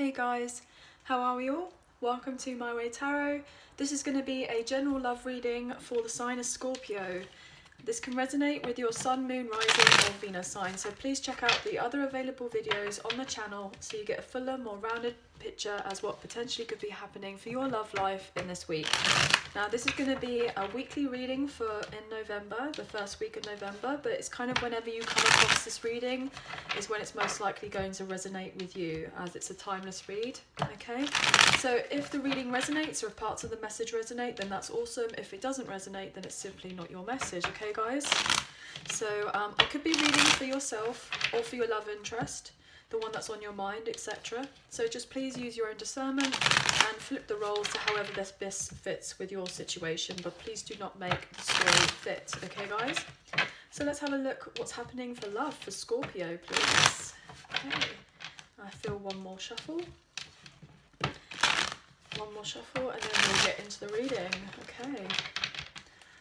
Hey guys, how are we all? Welcome to My Way Tarot. This is going to be a general love reading for the sign of Scorpio. This can resonate with your sun, moon, rising or Venus sign, so please check out the other available videos on the channel so you get a fuller, more rounded picture as what potentially could be happening for your love life in this week. Now this is going to be a weekly reading in November, the first week of November, but it's kind of whenever you come across this reading is when it's most likely going to resonate with you, as it's a timeless read. Okay, so if the reading resonates or if parts of the message resonate, then that's awesome. If it doesn't resonate, then it's simply not your message. Okay guys, so I could be reading for yourself or for your love interest, the one that's on your mind, etc. So just please use your own discernment and flip the roles to however this best fits with your situation, but please do not make the story fit. Okay guys, so let's have a look what's happening for love for Scorpio, please. Okay, I feel one more shuffle, and then we'll get into the reading. Okay,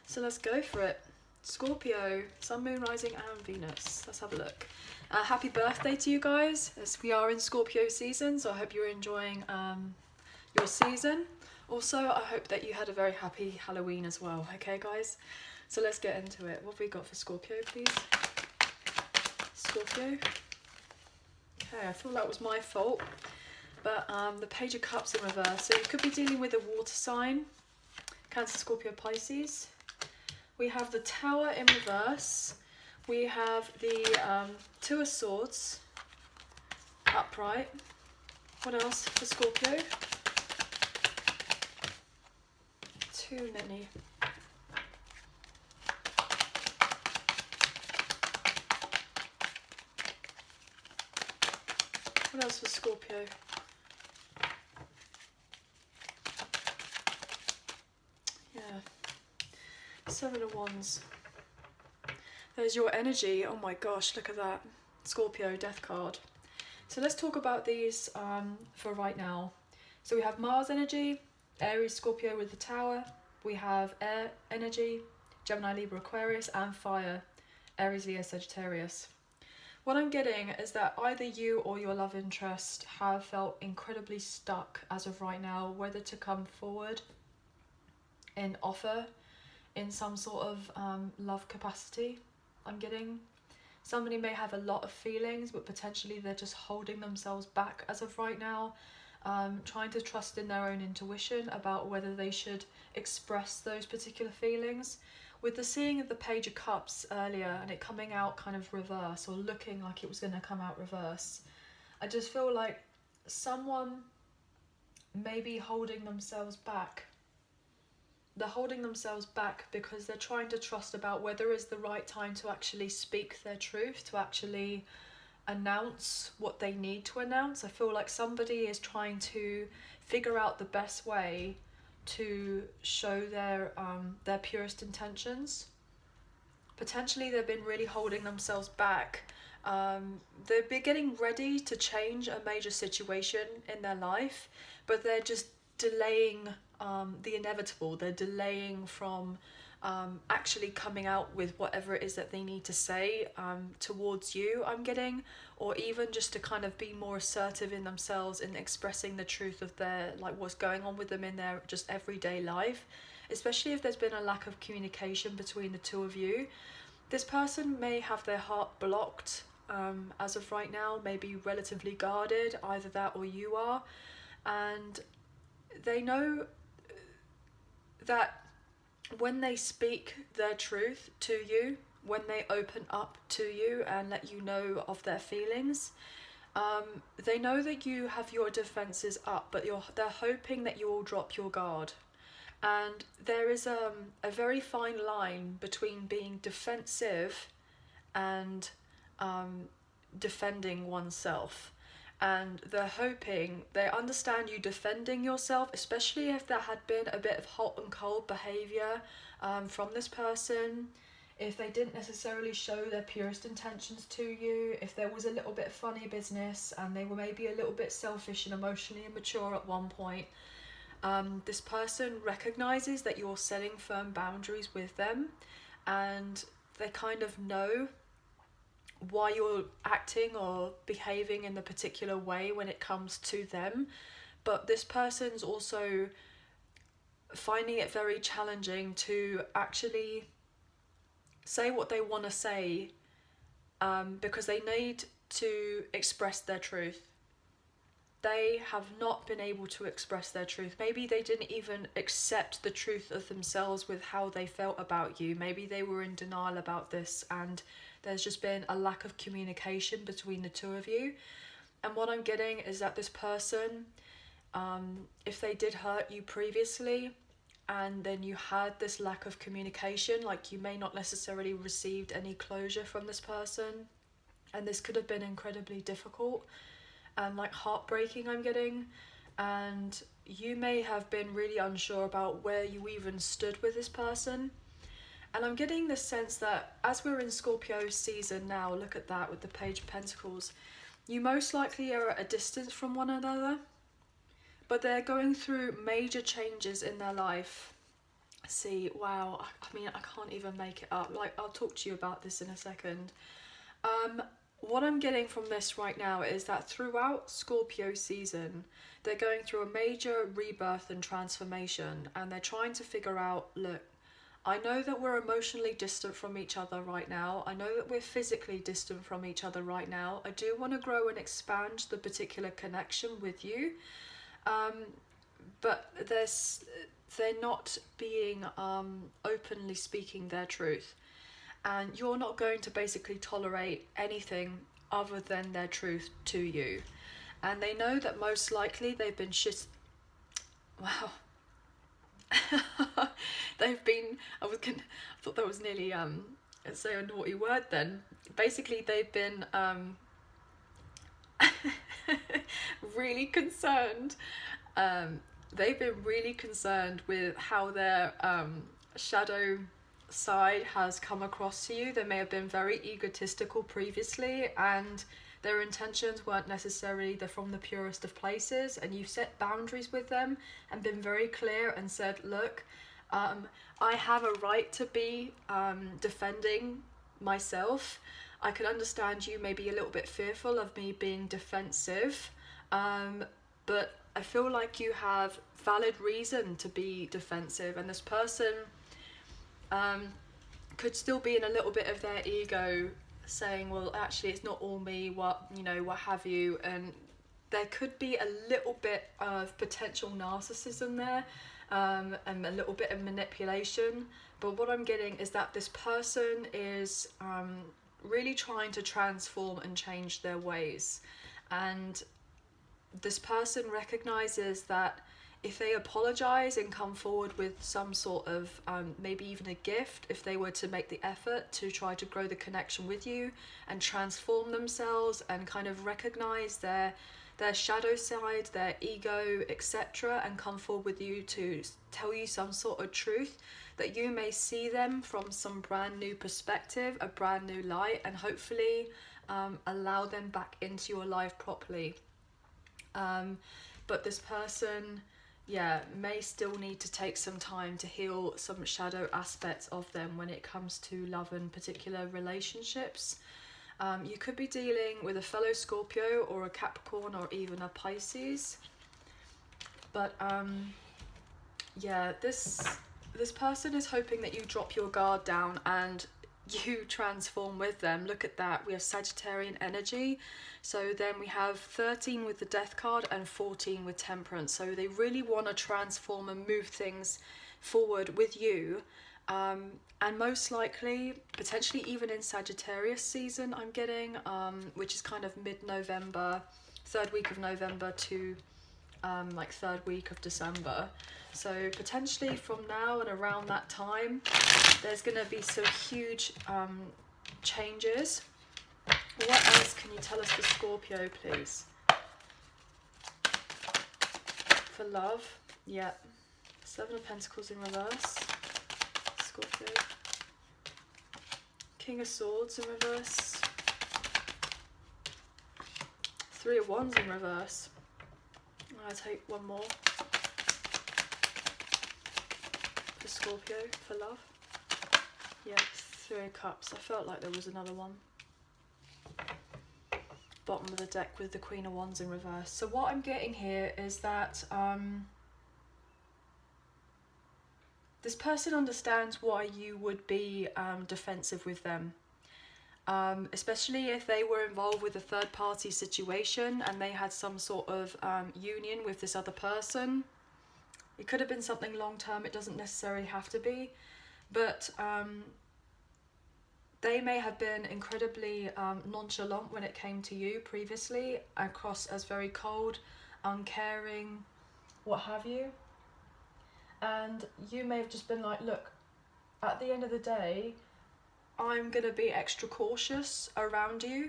so let's go for it. Scorpio, sun, moon, rising and Venus. Let's have a look. Happy birthday to you guys, as we are in Scorpio season, so I hope you're enjoying your season. Also, I hope that you had a very happy Halloween as well. Okay guys, so let's get into it. What have we got for Scorpio, please? Scorpio. Okay, I thought that was my fault, but the Page of Cups in reverse. So you could be dealing with a water sign, Cancer, Scorpio, Pisces. We have the Tower in reverse. We have the Two of Swords upright. What else for Scorpio? Too many. What else for Scorpio? Yeah. Seven of Wands. There's your energy. Oh my gosh, look at that. Scorpio, Death card. So let's talk about these for right now. So we have Mars energy, Aries, Scorpio with the Tower. We have air energy, Gemini, Libra, Aquarius, and fire, Aries, Leo, Sagittarius. What I'm getting is that either you or your love interest have felt incredibly stuck as of right now, whether to come forward and offer in some sort of love capacity. I'm getting somebody may have a lot of feelings, but potentially they're just holding themselves back as of right now, trying to trust in their own intuition about whether they should express those particular feelings. With the seeing of the Page of Cups earlier and it coming out kind of reverse, or looking like it was going to come out reverse, I just feel like someone may be holding themselves back. They're holding themselves back because they're trying to trust about whether it's the right time to actually speak their truth, to actually announce what they need to announce. I feel like somebody is trying to figure out the best way to show their purest intentions. Potentially they've been really holding themselves back. They've been getting ready to change a major situation in their life, but they're just delaying the inevitable. They're delaying from actually coming out with whatever it is that they need to say towards you, I'm getting, or even just to kind of be more assertive in themselves in expressing the truth of their, like, what's going on with them in their just everyday life, especially if there's been a lack of communication between the two of you. This person may have their heart blocked as of right now, maybe relatively guarded, either that or you are, and they know that when they speak their truth to you, when they open up to you and let you know of their feelings, they know that you have your defenses up, but they're hoping that you will drop your guard. And there is a very fine line between being defensive and defending oneself. And they're hoping, they understand you defending yourself, especially if there had been a bit of hot and cold behaviour from this person, if they didn't necessarily show their purest intentions to you, if there was a little bit of funny business and they were maybe a little bit selfish and emotionally immature at one point. This person recognises that you're setting firm boundaries with them, and they kind of know why you're acting or behaving in the particular way when it comes to them, but this person's also finding it very challenging to actually say what they want to say, because they need to express their truth. They have not been able to express their truth. Maybe they didn't even accept the truth of themselves with how they felt about you. Maybe they were in denial about this, and there's just been a lack of communication between the two of you. And what I'm getting is that this person, if they did hurt you previously, and then you had this lack of communication, like you may not necessarily received any closure from this person, and this could have been incredibly difficult and like heartbreaking, I'm getting. And you may have been really unsure about where you even stood with this person. And I'm getting this sense that as we're in Scorpio season now, look at that with the Page of Pentacles, you most likely are at a distance from one another, but they're going through major changes in their life. See, wow, I mean, I can't even make it up. Like, I'll talk to you about this in a second. What I'm getting from this right now is that throughout Scorpio season, they're going through a major rebirth and transformation, and they're trying to figure out, look, I know that we're emotionally distant from each other right now. I know that we're physically distant from each other right now. I do want to grow and expand the particular connection with you. But they're not being openly speaking their truth. And you're not going to basically tolerate anything other than their truth to you. And they know that most likely they've been wow. They've been, I thought that was nearly say a naughty word then. Basically they've been really concerned. They've been really concerned with how their shadow side has come across to you. They may have been very egotistical previously, and their intentions weren't necessarily from the purest of places, and you've set boundaries with them and been very clear and said, look, I have a right to be defending myself. I can understand you may be a little bit fearful of me being defensive, but I feel like you have valid reason to be defensive, and this person could still be in a little bit of their ego, saying, well, actually it's not all me, what have you. And there could be a little bit of potential narcissism there, and a little bit of manipulation. But what I'm getting is that this person is really trying to transform and change their ways, and this person recognizes that if they apologize and come forward with some sort of maybe even a gift, if they were to make the effort to try to grow the connection with you and transform themselves and kind of recognize their shadow side, their ego, etc., and come forward with you to tell you some sort of truth, that you may see them from some brand new perspective, a brand new light, and hopefully allow them back into your life properly. But this person, may still need to take some time to heal some shadow aspects of them when it comes to love and particular relationships. You could be dealing with a fellow Scorpio or a Capricorn or even a Pisces. But this person is hoping that you drop your guard down and you transform with them. Look at that, we have Sagittarian energy. So then we have 13 with the Death card and 14 with Temperance. So they really want to transform and move things forward with you. And most likely, potentially even in Sagittarius season, I'm getting, which is kind of mid-November, third week of November to like third week of December. So potentially from now and around that time, there's going to be some huge changes. What else can you tell us for Scorpio, please? For love, Seven of Pentacles in reverse, Scorpio. King of Swords in reverse. Three of Wands in reverse. I'll take one more. For Scorpio, for love. Three of Cups. I felt like there was another one. bottom of the deck with the Queen of Wands in reverse. So what I'm getting here is that this person understands why you would be defensive with them. Especially if they were involved with a third party situation and they had some sort of union with this other person. It could have been something long term, it doesn't necessarily have to be, but they may have been incredibly nonchalant when it came to you previously, across as very cold, uncaring, what have you. And you may have just been like, look, at the end of the day, I'm going to be extra cautious around you.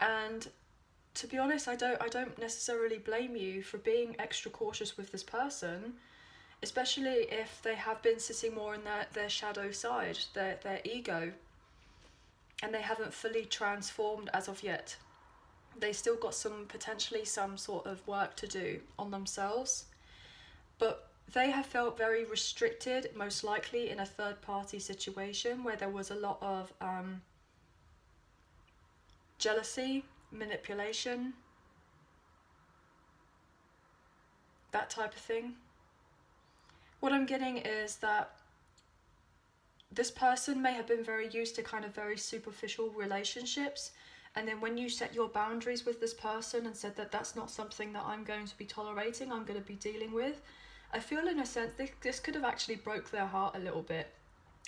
And to be honest, I don't necessarily blame you for being extra cautious with this person, especially if they have been sitting more in their shadow side, their ego, and they haven't fully transformed as of yet. They still got potentially some sort of work to do on themselves, but they have felt very restricted, most likely in a third party situation where there was a lot of jealousy, manipulation, that type of thing. What I'm getting is that this person may have been very used to kind of very superficial relationships, and then when you set your boundaries with this person and said that that's not something that I'm going to be tolerating, I'm going to be dealing with, I feel in a sense this could have actually broke their heart a little bit.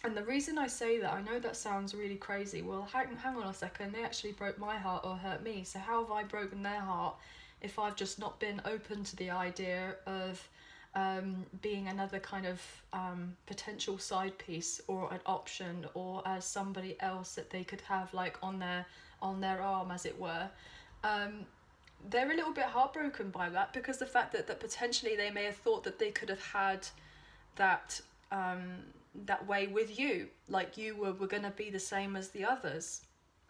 And the reason I say that, I know that sounds really crazy. Well, hang on a second, they actually broke my heart or hurt me, so how have I broken their heart if I've just not been open to the idea of being another kind of potential side piece or an option, or as somebody else that they could have like on their arm, as it were. They're a little bit heartbroken by that, because the fact that potentially they may have thought that they could have had that that way with you, like you were going to be the same as the others.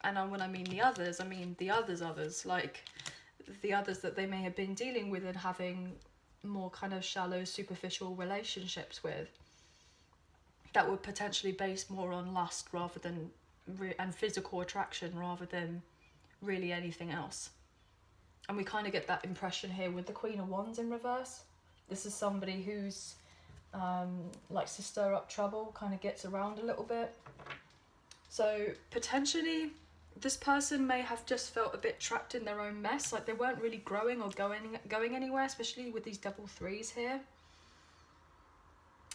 And when I mean the others, I mean the others, like the others that they may have been dealing with and having more kind of shallow, superficial relationships with, that were potentially based more on lust rather than and physical attraction rather than really anything else. And we kind of get that impression here with the Queen of Wands in reverse. This is somebody who's likes to stir up trouble, kind of gets around a little bit. So potentially this person may have just felt a bit trapped in their own mess, like they weren't really growing or going anywhere, especially with these double threes here.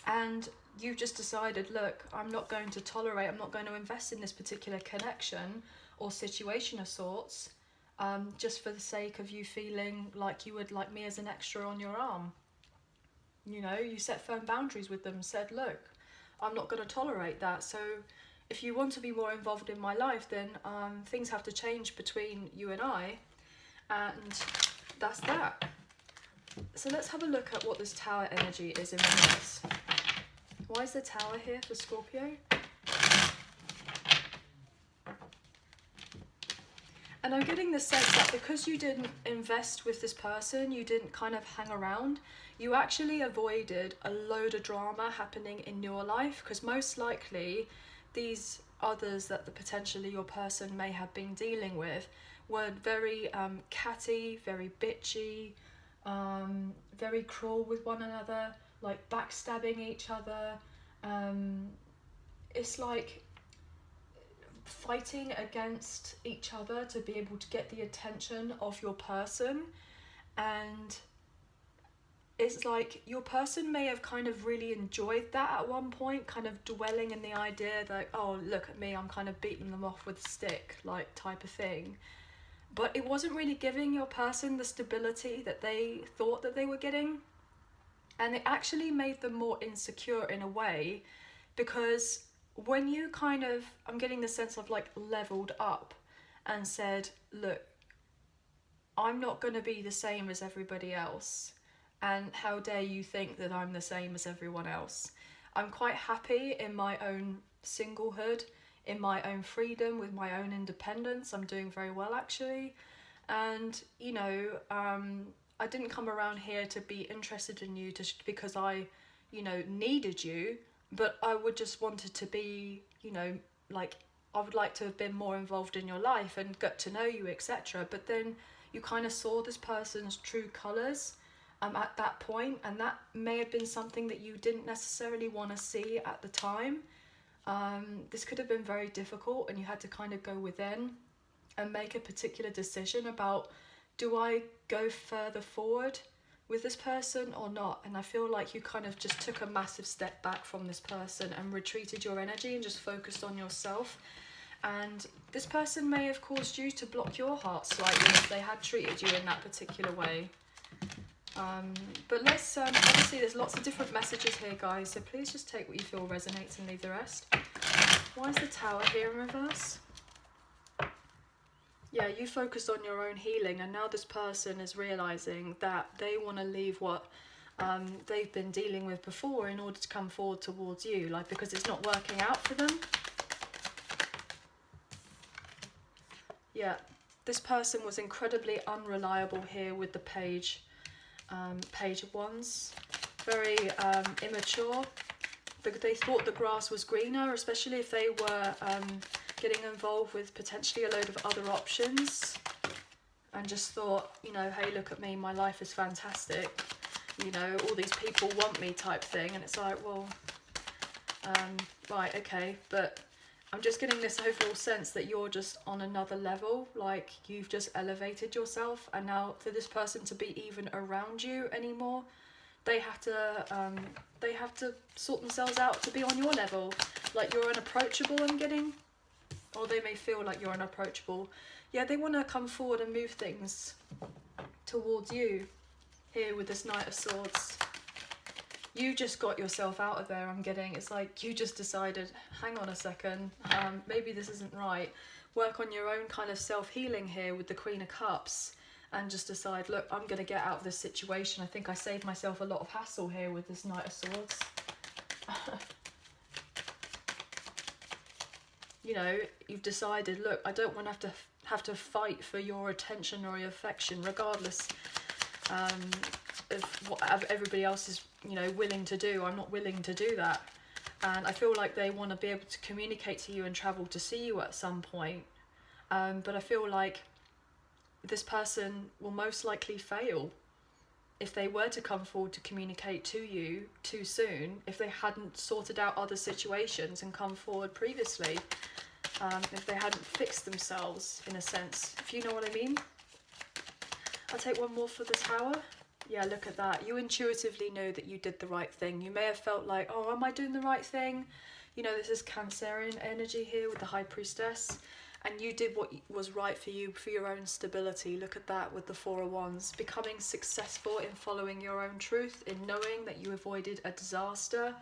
And you've just decided, look, I'm not going to tolerate, I'm not going to invest in this particular connection or situation of sorts, just for the sake of you feeling like you would like me as an extra on your arm. You know, you set firm boundaries with them, said, look, I'm not going to tolerate that. So if you want to be more involved in my life, then things have to change between you and I. And that's that. So let's have a look at what this Tower energy is in reverse. Why is the Tower here for Scorpio? And I'm getting the sense that because you didn't invest with this person, you didn't kind of hang around, you actually avoided a load of drama happening in your life, because most likely these others that potentially your person may have been dealing with were very catty, very bitchy, very cruel with one another, like backstabbing each other. It's like fighting against each other to be able to get the attention of your person. And it's like your person may have kind of really enjoyed that at one point, kind of dwelling in the idea that, oh, look at me, I'm kind of beating them off with a stick, like type of thing. But it wasn't really giving your person the stability that they thought that they were getting. And it actually made them more insecure in a way, because when you kind of, I'm getting the sense of like leveled up and said, look, I'm not going to be the same as everybody else. And how dare you think that I'm the same as everyone else? I'm quite happy in my own singlehood, in my own freedom, with my own independence. I'm doing very well, actually. And, you know, I didn't come around here to be interested in you just because I, you know, needed you. But I would just wanted to be, you know, like I would like to have been more involved in your life and got to know you, etc. But then you kind of saw this person's true colours at that point, and that may have been something that you didn't necessarily want to see at the time. This could have been very difficult, and you had to kind of go within and make a particular decision about, do I go further forward with this person or not? And I feel like you kind of just took a massive step back from this person and retreated your energy and just focused on yourself. And this person may have caused you to block your heart slightly if they had treated you in that particular way. But let's, obviously there's lots of different messages here, guys, so please just take what you feel resonates and leave the rest. Why is the Tower here in reverse? Yeah, you focused on your own healing, and now this person is realising that they want to leave what they've been dealing with before in order to come forward towards you, like, because it's not working out for them. Yeah, this person was incredibly unreliable here with the Page of Wands. Very immature. They thought the grass was greener, especially if they were getting involved with potentially a load of other options, and just thought, you know, hey, look at me, my life is fantastic, you know, all these people want me type thing. And it's like, well, right, okay, but I'm just getting this overall sense that you're just on another level, like you've just elevated yourself, and now for this person to be even around you anymore, they have to sort themselves out to be on your level. Like, you're unapproachable, I'm getting, or they may feel like you're unapproachable. Yeah, they want to come forward and move things towards you here with this Knight of Swords. You just got yourself out of there, I'm getting. It's like you just decided, hang on a second, maybe this isn't right. Work on your own kind of self-healing here with the Queen of Cups, and just decide, look, I'm going to get out of this situation. I think I saved myself a lot of hassle here with this Knight of Swords. You know, you've decided, look, I don't want to have to fight for your attention or your affection, regardless of what everybody else is, you know, willing to do. I'm not willing to do that. And I feel like they want to be able to communicate to you and travel to see you at some point. But I feel like this person will most likely fail if they were to come forward to communicate to you too soon, if they hadn't sorted out other situations and come forward previously, if they hadn't fixed themselves, in a sense, if you know what I mean. I'll take one more for the Tower. Yeah, look at that. You intuitively know that you did the right thing. You may have felt like, oh, am I doing the right thing? You know, this is Cancerian energy here with the High Priestess. And you did what was right for you, for your own stability. Look at that with the Four of Wands. Becoming successful in following your own truth, in knowing that you avoided a disaster.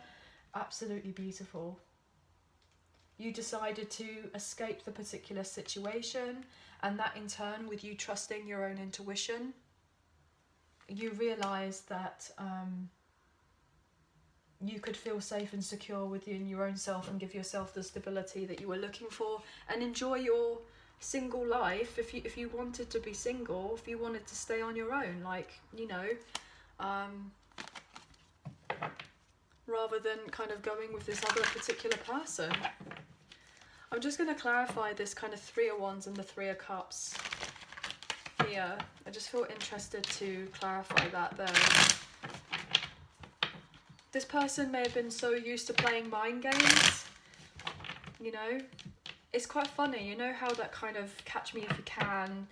Absolutely beautiful. You decided to escape the particular situation, and that in turn, with you trusting your own intuition, you realised that you could feel safe and secure within your own self and give yourself the stability that you were looking for, and enjoy your single life if you wanted to be single, if you wanted to stay on your own, like, you know, rather than kind of going with this other particular person. I'm just going to clarify this kind of Three of Wands and the Three of Cups here. I just feel interested to clarify that there. This person may have been so used to playing mind games, you know. It's quite funny, you know how that kind of catch me if you can,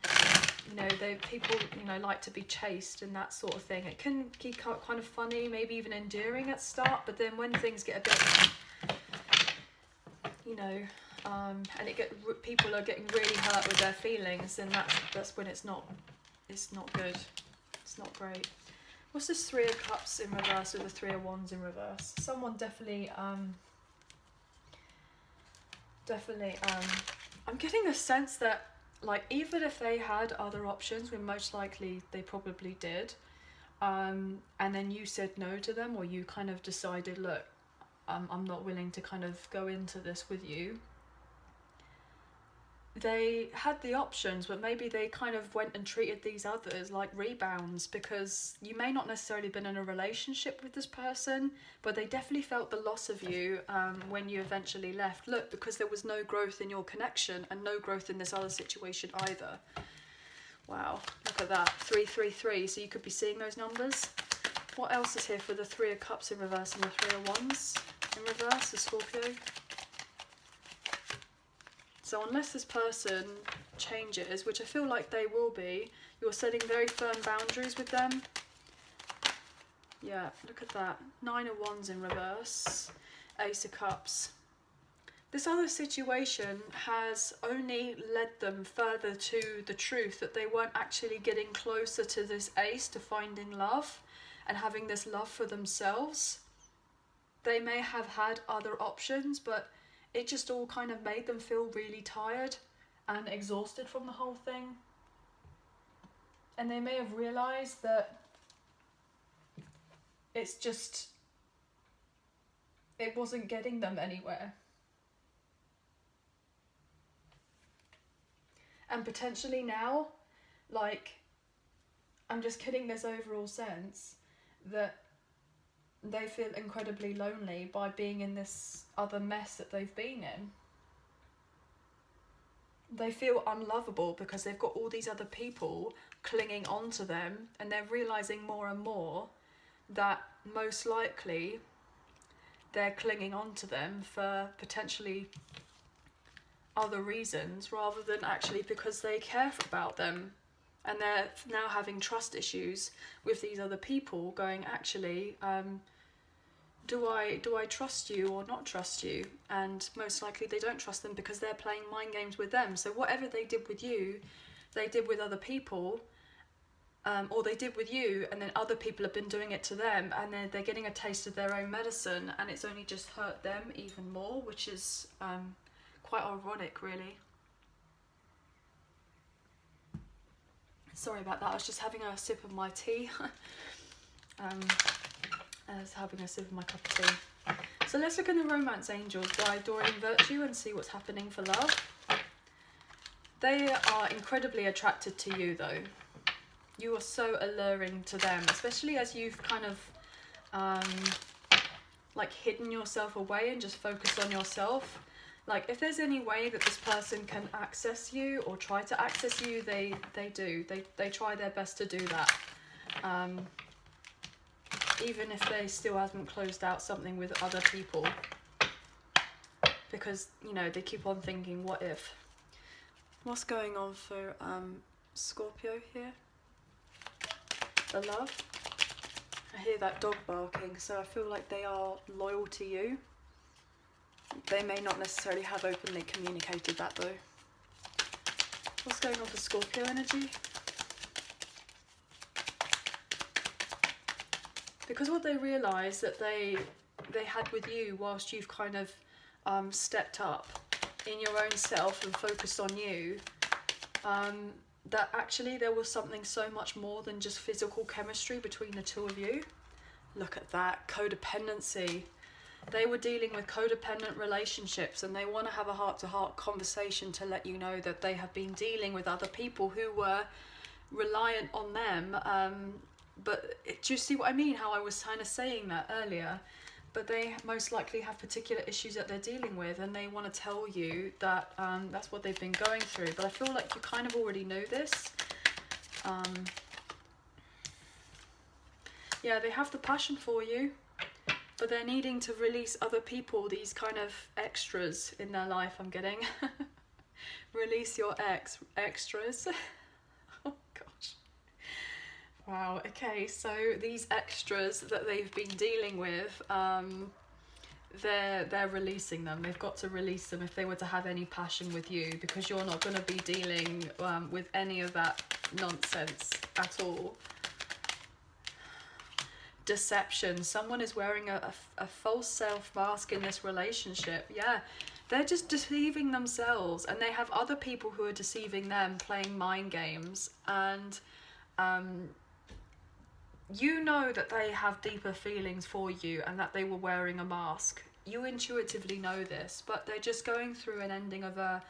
you know, people, you know, like to be chased and that sort of thing. It can be kind of funny, maybe even endearing at start, but then when things get a bit, you know, and people are getting really hurt with their feelings, and that's when it's not good. It's not great. What's this Three of Cups in reverse with the Three of Wands in reverse? Someone definitely I'm getting the sense that, like, even if they had other options, when most likely they probably did, and then you said no to them, or you kind of decided, look, I'm not willing to kind of go into this with you. they had the options, but maybe they kind of went and treated these others like rebounds, because you may not necessarily been in a relationship with this person, but they definitely felt the loss of you when you eventually left. Look, because there was no growth in your connection and no growth in this other situation either. Wow, look at that, 333. So you could be seeing those numbers. What else is here for the Three of Cups in reverse and the Three of Wands in reverse, the Scorpio? So unless this person changes, which I feel like they will be, you're setting very firm boundaries with them. Yeah, look at that. Nine of Wands in reverse, Ace of Cups. This other situation has only led them further to the truth that they weren't actually getting closer to this ace, to finding love and having this love for themselves. They may have had other options, but it just all kind of made them feel really tired and exhausted from the whole thing. And they may have realised that it's just, it wasn't getting them anywhere. And potentially now, like, I'm just getting this overall sense that they feel incredibly lonely by being in this other mess that they've been in. They feel unlovable because they've got all these other people clinging on to them, and they're realising more and more that most likely they're clinging on to them for potentially other reasons rather than actually because they care about them. And they're now having trust issues with these other people, going, actually, do I trust you or not trust you? And most likely they don't trust them because they're playing mind games with them. So whatever they did with you, they did with other people, or they did with you, and then other people have been doing it to them, and then they're getting a taste of their own medicine, and it's only just hurt them even more, which is quite ironic, really. Sorry about that, I was just having a sip of my tea. I was having a sip of my cup of tea. So let's look at the Romance Angels by Doreen Virtue and see what's happening for love. They are incredibly attracted to you, though. You are so alluring to them, especially as you've kind of like hidden yourself away and just focused on yourself. Like, if there's any way that this person can access you or try to access you, they do. They try their best to do that. Even if they still haven't closed out something with other people. Because, you know, they keep on thinking, what if? What's going on for Scorpio here? The love? I hear that dog barking, so I feel like they are loyal to you. They may not necessarily have openly communicated that, though. What's going on for Scorpio energy? Because what they realise that they had with you, whilst you've kind of stepped up in your own self and focused on you, that actually there was something so much more than just physical chemistry between the two of you. Look at that, codependency. They were dealing with codependent relationships, and they want to have a heart-to-heart conversation to let you know that they have been dealing with other people who were reliant on them. But do you see what I mean? How I was kind of saying that earlier? But they most likely have particular issues that they're dealing with, and they want to tell you that that's what they've been going through. But I feel like you kind of already know this. Yeah, they have the passion for you, but they're needing to release other people, these kind of extras in their life, I'm getting. Release your extras. Oh gosh. Wow, okay, so these extras that they've been dealing with, they're releasing them. They've got to release them if they were to have any passion with you, because you're not going to be dealing with any of that nonsense at all. Deception. Someone is wearing a false self mask in this relationship. Yeah, they're just deceiving themselves, and they have other people who are deceiving them, playing mind games. And you know that they have deeper feelings for you and that they were wearing a mask. You intuitively know this, but they're just going through an ending of a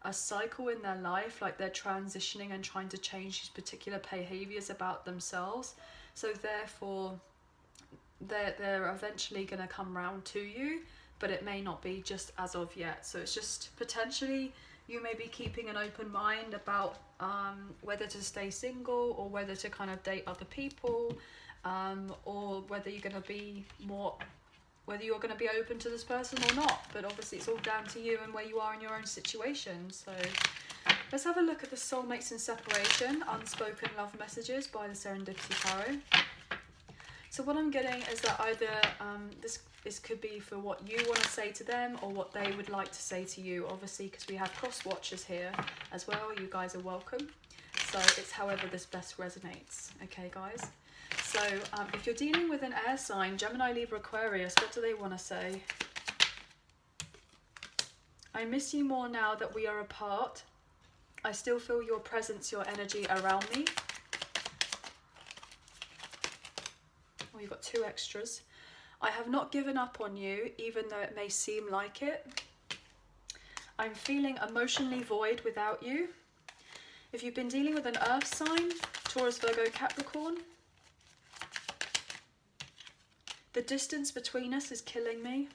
a cycle in their life, like they're transitioning and trying to change these particular behaviors about themselves. So therefore they're eventually going to come round to you, but it may not be just as of yet. So it's just potentially you may be keeping an open mind about whether to stay single or whether to kind of date other people, or whether you're going to be whether you're going to be open to this person or not. But obviously it's all down to you and where you are in your own situation. So let's have a look at the Soulmates in Separation, Unspoken Love Messages by the Serendipity Tarot. So what I'm getting is that either this could be for what you want to say to them or what they would like to say to you, obviously, because we have cross watchers here as well. You guys are welcome. So it's however this best resonates. Okay, guys? So if you're dealing with an air sign, Gemini, Libra, Aquarius, what do they want to say? I miss you more now that we are apart. I still feel your presence, your energy around me. Oh, you've got 2 extras. I have not given up on you, even though it may seem like it. I'm feeling emotionally void without you. If you've been dealing with an earth sign, Taurus, Virgo, Capricorn, the distance between us is killing me.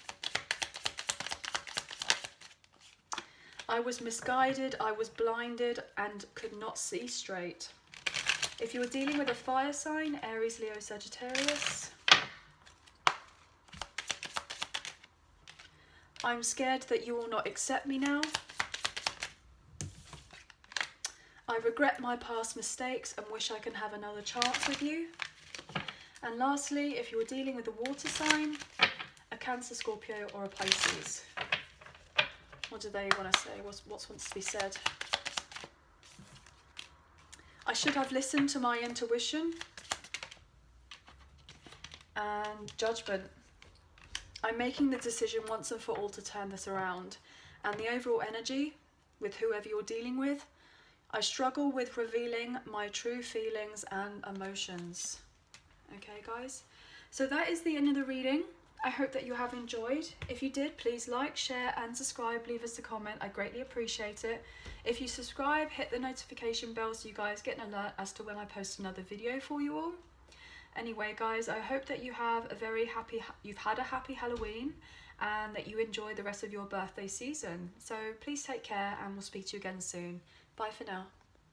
I was misguided, I was blinded and could not see straight. If you were dealing with a fire sign, Aries, Leo, Sagittarius, I'm scared that you will not accept me now. I regret my past mistakes and wish I can have another chance with you. And lastly, if you were dealing with a water sign, a Cancer, Scorpio or a Pisces, what do they want to say? What wants to be said? I should have listened to my intuition. And judgment. I'm making the decision once and for all to turn this around. And the overall energy with whoever you're dealing with, I struggle with revealing my true feelings and emotions. Okay, guys? So that is the end of the reading. I hope that you have enjoyed. If you did, please like, share and subscribe. Leave us a comment. I greatly appreciate it. If you subscribe, hit the notification bell so you guys get an alert as to when I post another video for you all. Anyway, guys, I hope that you have you've had a happy Halloween and that you enjoy the rest of your birthday season. So please take care and we'll speak to you again soon. Bye for now.